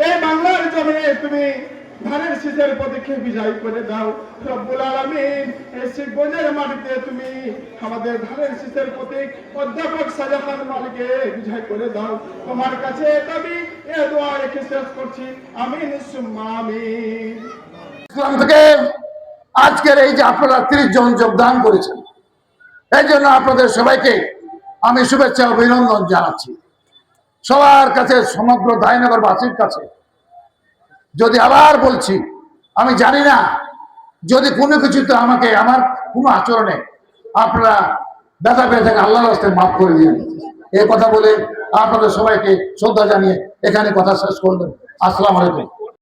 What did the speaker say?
এই বাংলার জমিনে তুমি ধানের শীষের পদক্ষেপ বিজয় করে দাও রব্বুল আলামিন। এই শিবগঞ্জের মাটিতে তুমি আমাদের ধানের শীষের প্রতীক অধ্যাপক শাহজাহান মালিককে বিজয় করে দাও। তোমার কাছে দাবি এ দোয়া রেখে শেষ করছি, আমিন সুম্মা আমিন। ইসলাম থেকে আজকের এই যে আপনারা 30 জন যোগদান করেছেন, এই জন্য আপনাদের সবাইকে আমি শুভেচ্ছা অভিনন্দন জানাচ্ছি। সবার কাছে, সমগ্র ধাইনগরবাসীর কাছে যদি আবার বলছি, আমি জানি না যদি কোনো কিছুতে আমাকে আমার কোনো আচরণে আপনারা ব্যথা পেয়ে থাকে, আল্লাহর রাস্তায় মাফ করে দিন। এই কথা বলে আপনাদের সবাইকে শ্রদ্ধা জানিয়ে এখানে কথা শেষ করলেন। আসসালামু আলাইকুম।